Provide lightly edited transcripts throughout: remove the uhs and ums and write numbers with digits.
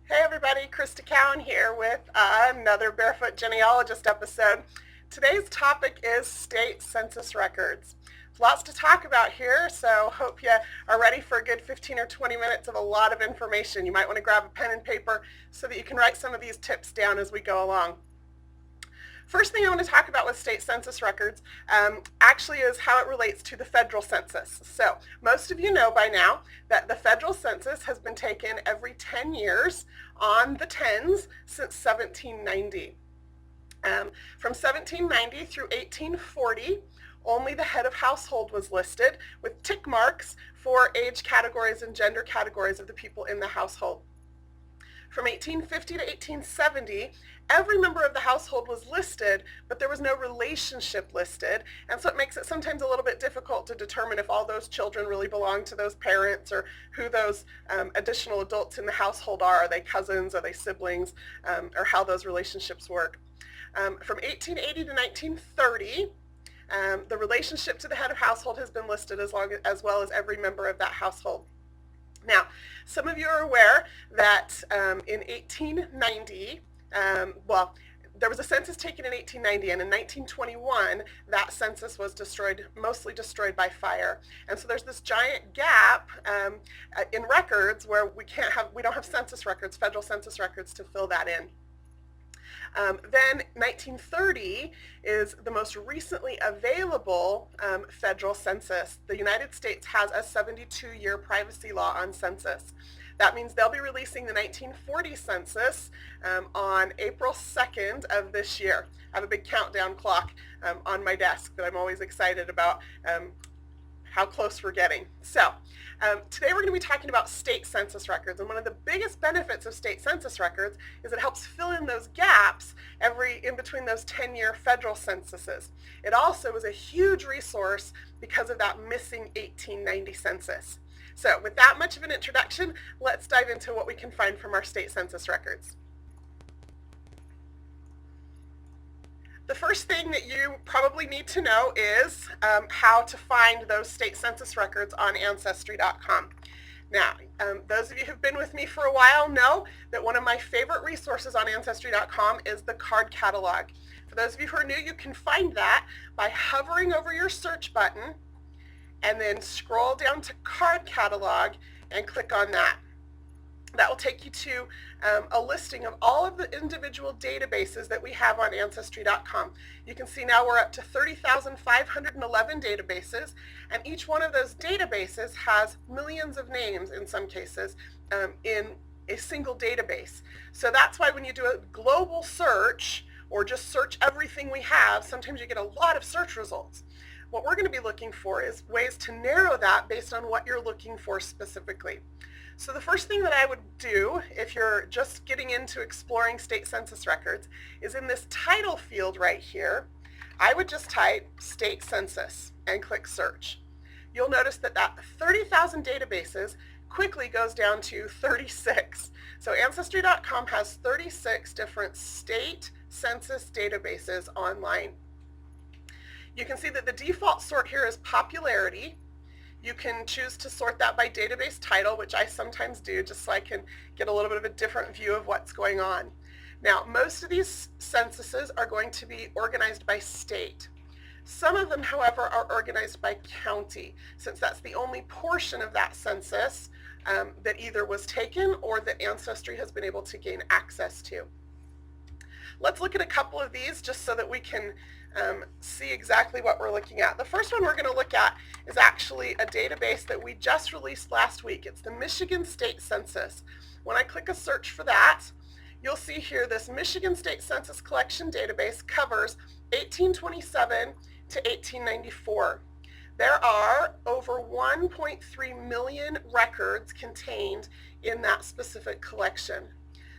Hey everybody, Krista Cowan here with another Barefoot Genealogist episode. Today's topic is state census records. Lots to talk about here, so hope you are ready for a good 15 or 20 minutes of a lot of information. You might want to grab a pen and paper so that you can write some of these tips down as we go along. First thing I want to talk about with state census records actually is how it relates to the federal census. So most of you know by now that the federal census has been taken every 10 years on the 10s since 1790. From 1790 through 1840, only the head of household was listed with tick marks for age categories and gender categories of the people in the household. From 1850 to 1870, every member of the household was listed, but there was no relationship listed, and so it makes it sometimes a little bit difficult to determine if all those children really belong to those parents or who those additional adults in the household are. Are they cousins? Are they siblings? Or how those relationships work. From 1880 to 1930, the relationship to the head of household has been listed as well as every member of that household. Now, some of you are aware that in 1890, there was a census taken in 1890, and in 1921, that census was mostly destroyed by fire. And so there's this giant gap in records where we don't have census records, federal census records, to fill that in. Then 1930 is the most recently available federal census. The United States has a 72-year privacy law on census. That means they'll be releasing the 1940 census on April 2nd of this year. I have a big countdown clock on my desk that I'm always excited about how close we're getting. So today we're going to be talking about state census records, and one of the biggest benefits of state census records is it helps fill in those gaps in between those 10-year federal censuses. It also is a huge resource because of that missing 1890 census. So with that much of an introduction, let's dive into what we can find from our state census records. The first thing that you probably need to know is how to find those state census records on ancestry.com. Now, those of you who've been with me for a while know that one of my favorite resources on ancestry.com is the card catalog. For those of you who are new, you can find that by hovering over your search button and then scroll down to card catalog and click on that. That will take you to a listing of all of the individual databases that we have on Ancestry.com. You can see now we're up to 30,511 databases, and each one of those databases has millions of names in some cases in a single database. So that's why when you do a global search or just search everything we have, sometimes you get a lot of search results. What we're going to be looking for is ways to narrow that based on what you're looking for specifically. So the first thing that I would do if you're just getting into exploring state census records is in this title field right here, I would just type state census and click search. You'll notice that 30,000 databases quickly goes down to 36. So Ancestry.com has 36 different state census databases online. You can see that the default sort here is popularity. You can choose to sort that by database title, which I sometimes do just so I can get a little bit of a different view of what's going on. Now, most of these censuses are going to be organized by state. Some of them, however, are organized by county, since that's the only portion of that census that either was taken or that Ancestry has been able to gain access to. Let's look at a couple of these just so that we can see exactly what we're looking at. The first one we're going to look at is actually a database that we just released last week. It's the Michigan State Census. When I click a search for that, you'll see here this Michigan State Census Collection database covers 1827 to 1894. There are over 1.3 million records contained in that specific collection.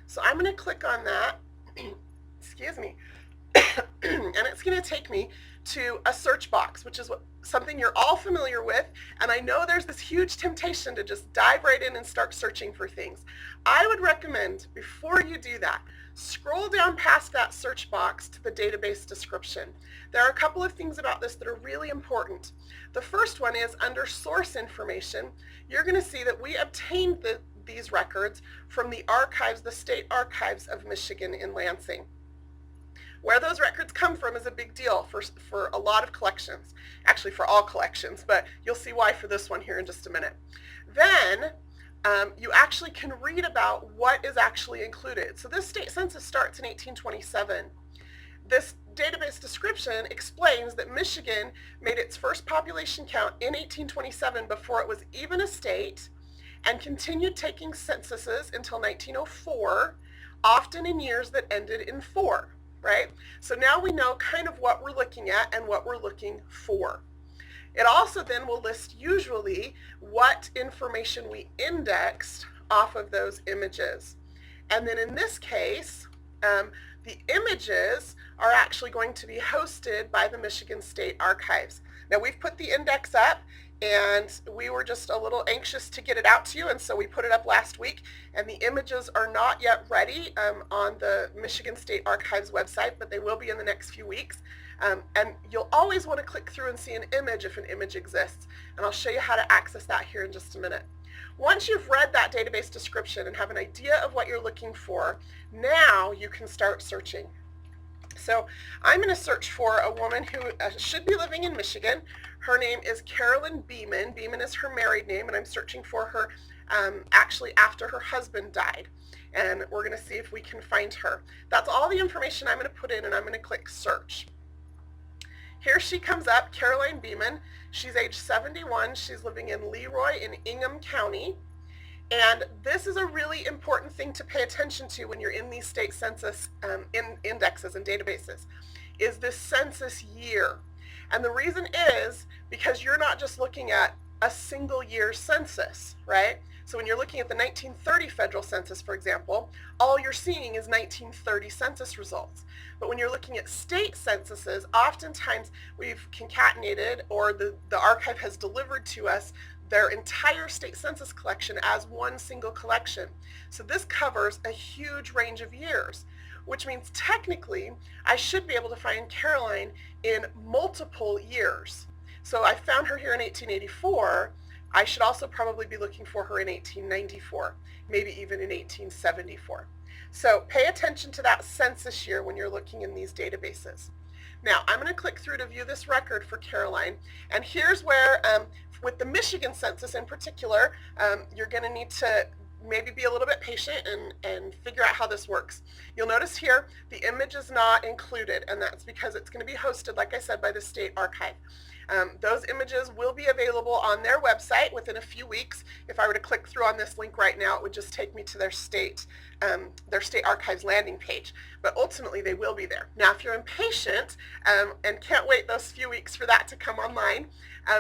So I'm going to click on that. Excuse me. And it's going to take me to a search box, which is something you're all familiar with, and I know there's this huge temptation to just dive right in and start searching for things. I would recommend, before you do that, scroll down past that search box to the database description. There are a couple of things about this that are really important. The first one is under source information, you're going to see that we obtained these records from the archives, the state archives of Michigan in Lansing. Where those records come from is a big deal for a lot of collections, actually for all collections, but you'll see why for this one here in just a minute. Then you actually can read about what is actually included. So this state census starts in 1827. This database description explains that Michigan made its first population count in 1827 before it was even a state, and continued taking censuses until 1904, often in years that ended in 4. Right? So now we know kind of what we're looking at and what we're looking for. It also then will list usually what information we indexed off of those images. And then in this case, the images are actually going to be hosted by the Michigan State Archives. Now we've put the index up, and we were just a little anxious to get it out to you, and so we put it up last week, and the images are not yet ready on the Michigan State Archives website, but they will be in the next few weeks. And you'll always want to click through and see an image if an image exists, and I'll show you how to access that here in just a minute. Once you've read that database description and have an idea of what you're looking for, now you can start searching. So I'm going to search for a woman who should be living in Michigan. Her name is Carolyn Beeman. Beeman is her married name, and I'm searching for her actually after her husband died. And we're going to see if we can find her. That's all the information I'm going to put in, and I'm going to click search. Here she comes up, Caroline Beeman. She's age 71. She's living in Leroy in Ingham County. And this is a really important thing to pay attention to when you're in these state census indexes and databases, is this census year. And the reason is because you're not just looking at a single year census, right? So when you're looking at the 1930 federal census, for example, all you're seeing is 1930 census results. But when you're looking at state censuses, oftentimes we've concatenated, or the archive has delivered to us their entire state census collection as one single collection. So this covers a huge range of years, which means technically I should be able to find Caroline in multiple years. So I found her here in 1884. I should also probably be looking for her in 1894, maybe even in 1874. So pay attention to that census year when you're looking in these databases. Now I'm going to click through to view this record for Caroline, and here's where with the Michigan census in particular, you're going to need to maybe be a little bit patient and figure out how this works. You'll notice here the image is not included, and that's because it's going to be hosted, like I said, by the state archive. Those images will be available on their website within a few weeks. If I were to click through on this link right now, it would just take me to their state archives landing page. But ultimately, they will be there. Now, if you're impatient and can't wait those few weeks for that to come online,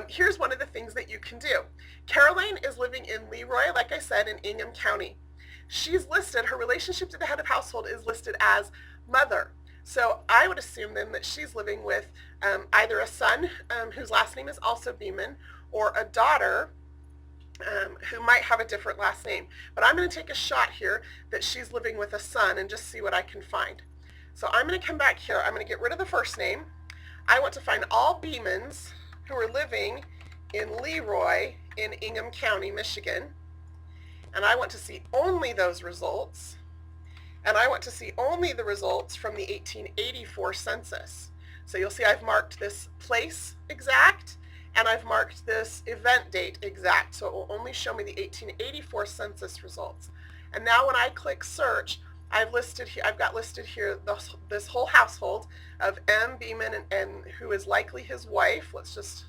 here's one of the things that you can do. Caroline is living in Leroy, like I said, in Ingham County. She's listed, her relationship to the head of household is listed as mother. So I would assume then that she's living with either a son whose last name is also Beeman, or a daughter who might have a different last name. But I'm going to take a shot here that she's living with a son and just see what I can find. So I'm going to come back here. I'm going to get rid of the first name. I want to find all Beemans who are living in Leroy in Ingham County, Michigan. And I want to see only those results. And I want to see only the results from the 1884 census. So you'll see I've marked this place exact, and I've marked this event date exact. So it will only show me the 1884 census results. And now when I click search, I've got listed here this whole household of M. Beeman and who is likely his wife. Let's just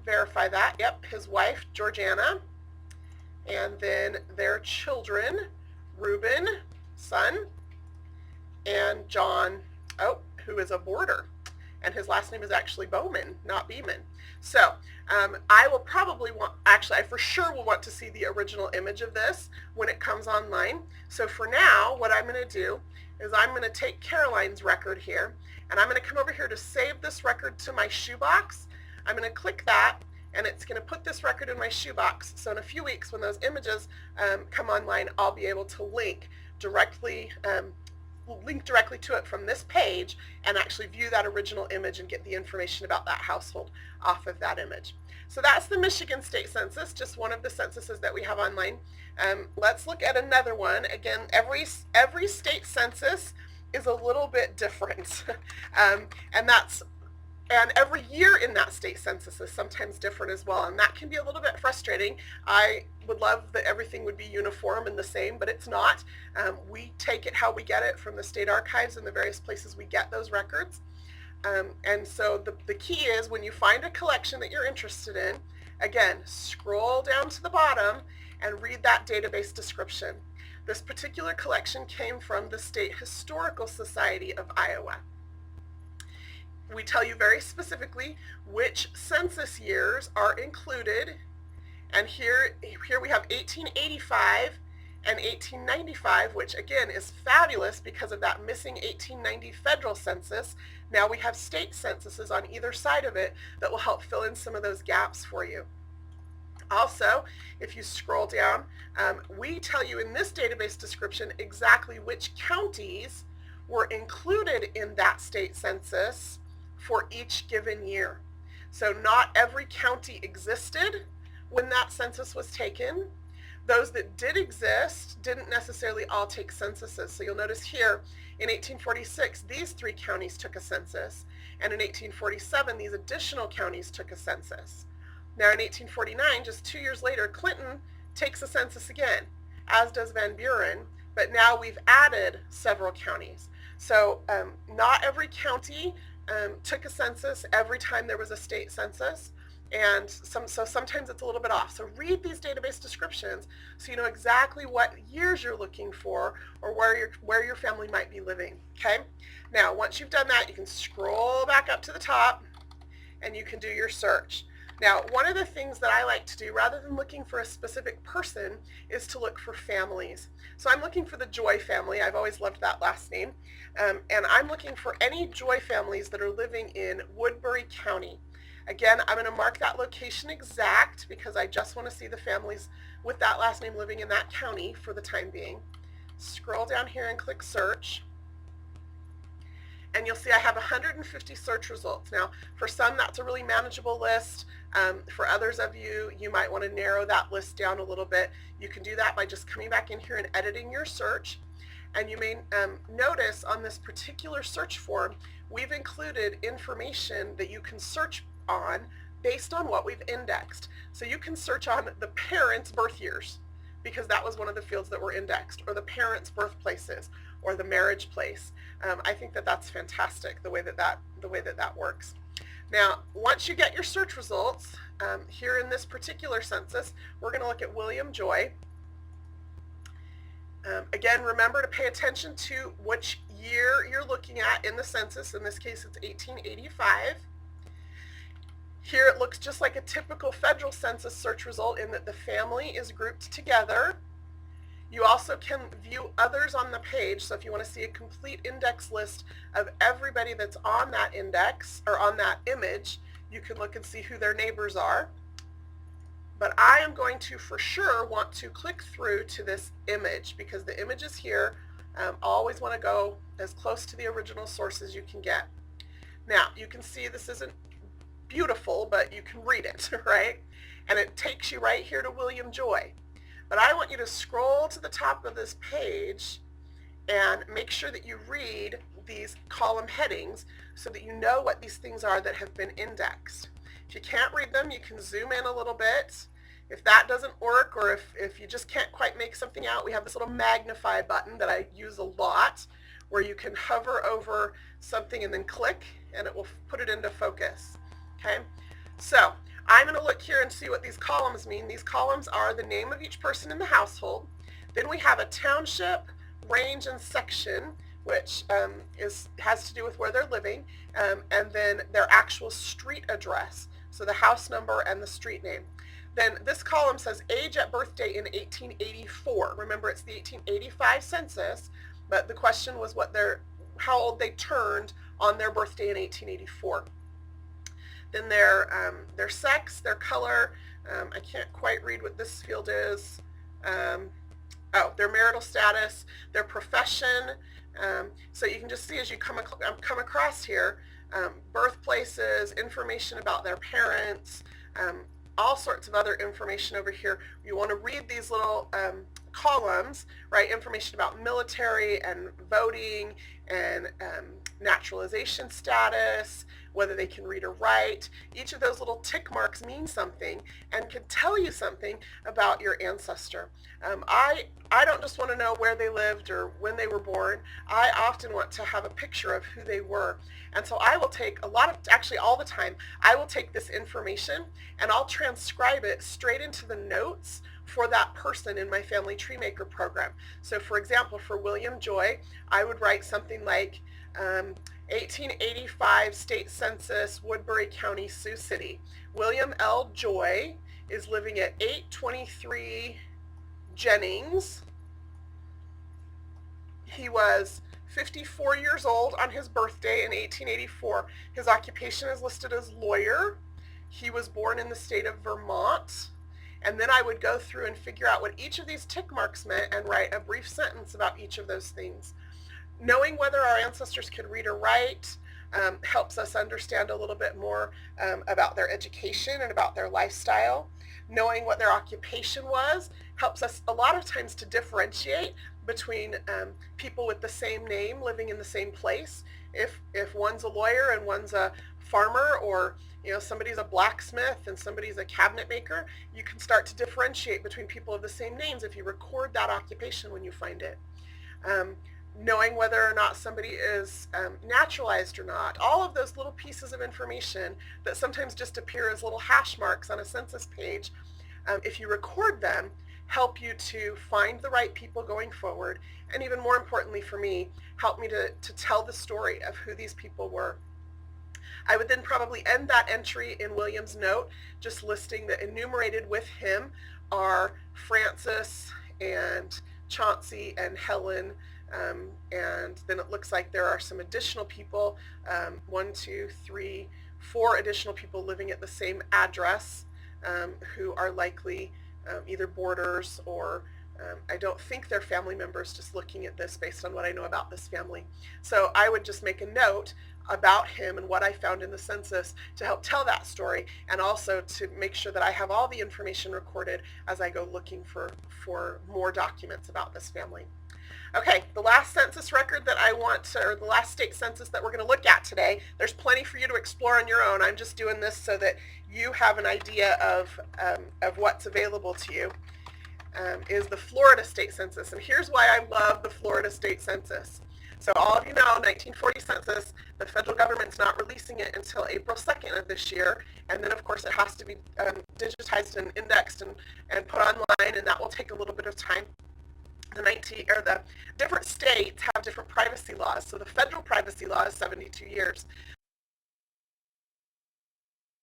verify that. Yep, his wife, Georgiana. And then their children, Reuben, son, and John, who is a boarder, and his last name is actually Bowman, not Beeman. So I will probably I for sure will want to see the original image of this when it comes online. So for now, what I'm going to do is I'm going to take Caroline's record here, and I'm going to come over here to save this record to my shoebox. I'm going to click that, and it's going to put this record in my shoebox. So in a few weeks, when those images come online, I'll be able to link directly link directly to it from this page and actually view that original image and get the information about that household off of that image. So that's the Michigan State Census, just one of the censuses that we have online. Let's look at another one. Again, every state census is a little bit different, and every year in that state census is sometimes different as well, and that can be a little bit frustrating. I would love that everything would be uniform and the same, but it's not. We take it how we get it from the state archives and the various places we get those records. And so the key is when you find a collection that you're interested in, again, scroll down to the bottom and read that database description. This particular collection came from the State Historical Society of Iowa. We tell you very specifically which census years are included, and here we have 1885 and 1895, which again is fabulous because of that missing 1890 federal census. Now we have state censuses on either side of it that will help fill in some of those gaps for you. Also, if you scroll down, we tell you in this database description exactly which counties were included in that state census for each given year. So not every county existed when that census was taken. Those that did exist didn't necessarily all take censuses. So you'll notice here in 1846 these 3 counties took a census, and in 1847 these additional counties took a census. Now in 1849, just 2 years later, Clinton takes a census again, as does Van Buren, but now we've added several counties. So not every county took a census every time there was a state census, and so sometimes it's a little bit off. So read these database descriptions so you know exactly what years you're looking for or where your family might be living. Okay? Now once you've done that, you can scroll back up to the top and you can do your search. Now, one of the things that I like to do, rather than looking for a specific person, is to look for families. So I'm looking for the Joy family. I've always loved that last name. And I'm looking for any Joy families that are living in Woodbury County. Again, I'm going to mark that location exact because I just want to see the families with that last name living in that county for the time being. Scroll down here and click search. And you'll see I have 150 search results. Now, for some, that's a really manageable list. For others of you, you might want to narrow that list down a little bit. You can do that by just coming back in here and editing your search. And you may notice on this particular search form, we've included information that you can search on based on what we've indexed. So you can search on the parents' birth years, because that was one of the fields that were indexed, or the parents' birthplaces, or the marriage place. I think that that's fantastic, the way that that works. Now, once you get your search results, here in this particular census, we're going to look at William Joy. Again, remember to pay attention to which year you're looking at in the census. In this case, it's 1885. Here it looks just like a typical federal census search result in that the family is grouped together. You also can view others on the page, so if you want to see a complete index list of everybody that's on that index or on that image, you can look and see who their neighbors are. But I am going to for sure want to click through to this image because the image is here. Always want to go as close to the original source as you can get. Now you can see this isn't beautiful, but you can read it, right? And it takes you right here to William Joy. But I want you to scroll to the top of this page and make sure that you read these column headings so that you know what these things are that have been indexed. If you can't read them, you can zoom in a little bit. If that doesn't work, or if you just can't quite make something out, we have this little magnify button that I use a lot where you can hover over something and then click and it will put it into focus. Okay, so I'm going to look here and see what these columns mean. These columns are the name of each person in the household. Then we have a township, range, and section, which has to do with where they're living, and then their actual street address, so the house number and the street name. Then this column says age at birthday in 1884. Remember, it's the 1885 census, but the question was how old they turned on their birthday in 1884. Then their sex, their color, I can't quite read what this field is. Their marital status, their profession, So you can just see as you come across here, birthplaces, information about their parents, all sorts of other information over here. You want to read these little columns, right? Information about military and voting and naturalization status, whether they can read or write. Each of those little tick marks mean something and can tell you something about your ancestor. I don't just want to know where they lived or when they were born. I often want to have a picture of who they were. And so I will take actually all the time, I will take this information and I'll transcribe it straight into the notes for that person in my Family Tree Maker program. So for example, for William Joy, I would write something like 1885 State Census, Woodbury County, Sioux City. William L. Joy is living at 823 Jennings. He was 54 years old on his birthday in 1884. His occupation is listed as lawyer. He was born in the state of Vermont. And then I would go through and figure out what each of these tick marks meant and write a brief sentence about each of those things. Knowing whether our ancestors could read or write helps us understand a little bit more about their education and about their lifestyle. Knowing what their occupation was helps us a lot of times to differentiate between people with the same name living in the same place. If one's a lawyer and one's a farmer, or somebody's a blacksmith and somebody's a cabinet maker, you can start to differentiate between people of the same names if you record that occupation when you find it. Knowing whether or not somebody is naturalized or not, all of those little pieces of information that sometimes just appear as little hash marks on a census page, if you record them, help you to find the right people going forward, and even more importantly for me, help me to tell the story of who these people were. I would then probably end that entry in William's note, just listing that enumerated with him are Francis and Chauncey and Helen, and then it looks like there are some additional people, 1, 2, 3, 4 additional people living at the same address, who are likely either boarders or I don't think they're family members, just looking at this based on what I know about this family. So I would just make a note about him and what I found in the census to help tell that story, and also to make sure that I have all the information recorded as I go looking for more documents about this family. Okay, the last census record that I want to, or the last state census that we're going to look at today, there's plenty for you to explore on your own. I'm just doing this so that you have an idea of what's available to you, is the Florida State Census. And here's why I love the Florida State Census. So all of you know, 1940 census, the federal government's not releasing it until April 2nd of this year. And then of course it has to be digitized and indexed and put online, and that will take a little bit of time. The different states have different privacy laws. So the federal privacy law is 72 years.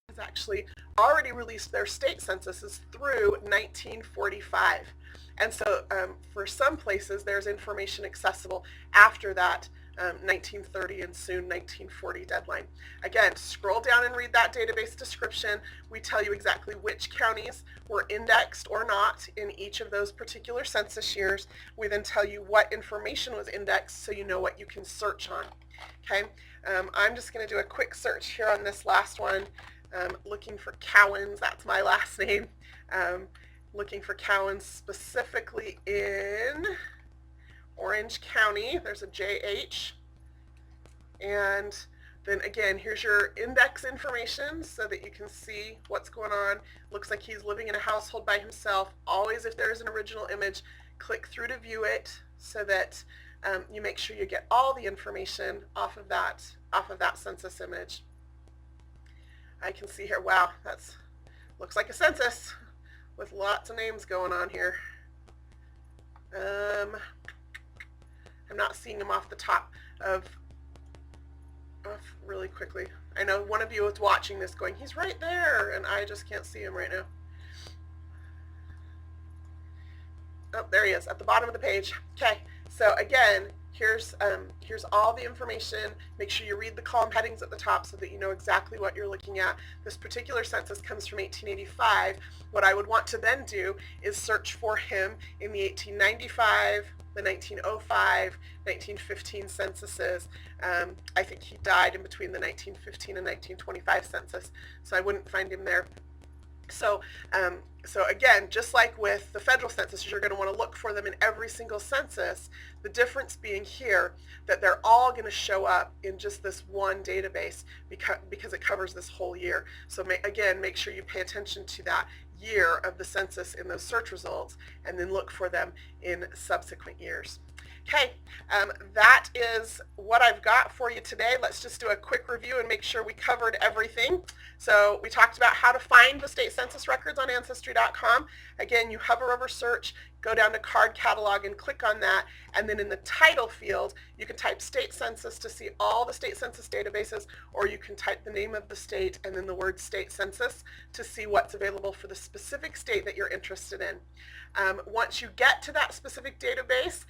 Has actually already released their state censuses through 1945. And so for some places there's information accessible after that 1930 and soon 1940 deadline. Again, scroll down and read that database description. We tell you exactly which counties were indexed or not in each of those particular census years. We then tell you what information was indexed so you know what you can search on. Okay, I'm just going to do a quick search here on this last one, looking for Cowens. That's my last name. Looking for Cowens specifically in Orange County. There's a JH. And then again, here's your index information so that you can see what's going on. Looks like he's living in a household by himself. Always, if there's an original image, click through to view it so that you make sure you get all the information off of that census image. I can see here, wow, that's looks like a census with lots of names going on here. I'm not seeing them off the top of really quickly. I know one of you is watching this going, he's right there, and I just can't see him right now. Oh, there he is at the bottom of the page. Okay, so again, here's all the information. Make sure you read the column headings at the top so that you know exactly what you're looking at. This particular census comes from 1885. What I would want to then do is search for him in the 1895, the 1905, 1915 censuses. I think he died in between the 1915 and 1925 census, so I wouldn't find him there. So again, just like with the federal census, you're going to want to look for them in every single census. The difference being here that they're all going to show up in just this one database because it covers this whole year. So again, make sure you pay attention to that year of the census in those search results, and then look for them in subsequent years. Okay, that is what I've got for you today. Let's just do a quick review and make sure we covered everything. So we talked about how to find the state census records on Ancestry.com. Again, you hover over search, go down to card catalog and click on that, and then in the title field you can type state census to see all the state census databases, or you can type the name of the state and then the word state census to see what's available for the specific state that you're interested in. Once you get to that specific database,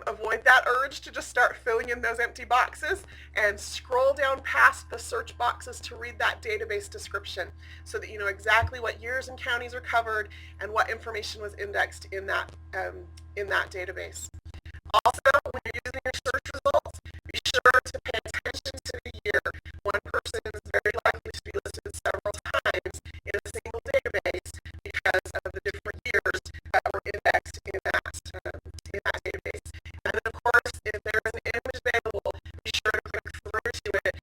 avoid that urge to just start filling in those empty boxes, and scroll down past the search boxes to read that database description so that you know exactly what years and counties are covered and what information was indexed in that database. Also, when you're using your search results, be sure to pay attention to the year. One person is very likely to be listed several times in a single database because of the different years that were indexed in that database. And then, of course, if there is an image available, be sure to click through to it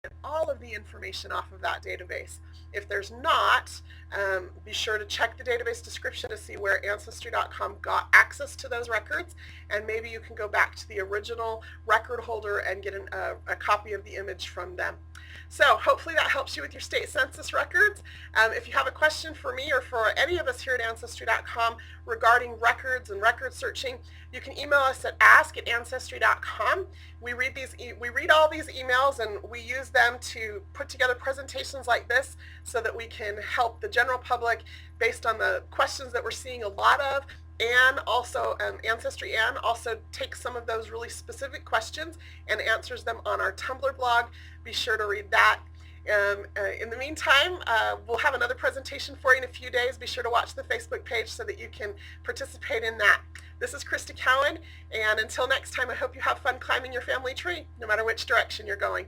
and all of the information off of that database. If there's not, be sure to check the database description to see where Ancestry.com got access to those records, and maybe you can go back to the original record holder and get a copy of the image from them. So hopefully that helps you with your state census records. If you have a question for me or for any of us here at Ancestry.com regarding records and record searching, you can email us at ask@ancestry.com. We read all these emails, and we use them to put together presentations like this so that we can help the general public based on the questions that we're seeing a lot of. And also Ancestry Ann also takes some of those really specific questions and answers them on our Tumblr blog. Be sure to read that. In the meantime, we'll have another presentation for you in a few days. Be sure to watch the Facebook page so that you can participate in that. This is Christy Cowan, and until next time, I hope you have fun climbing your family tree, no matter which direction you're going.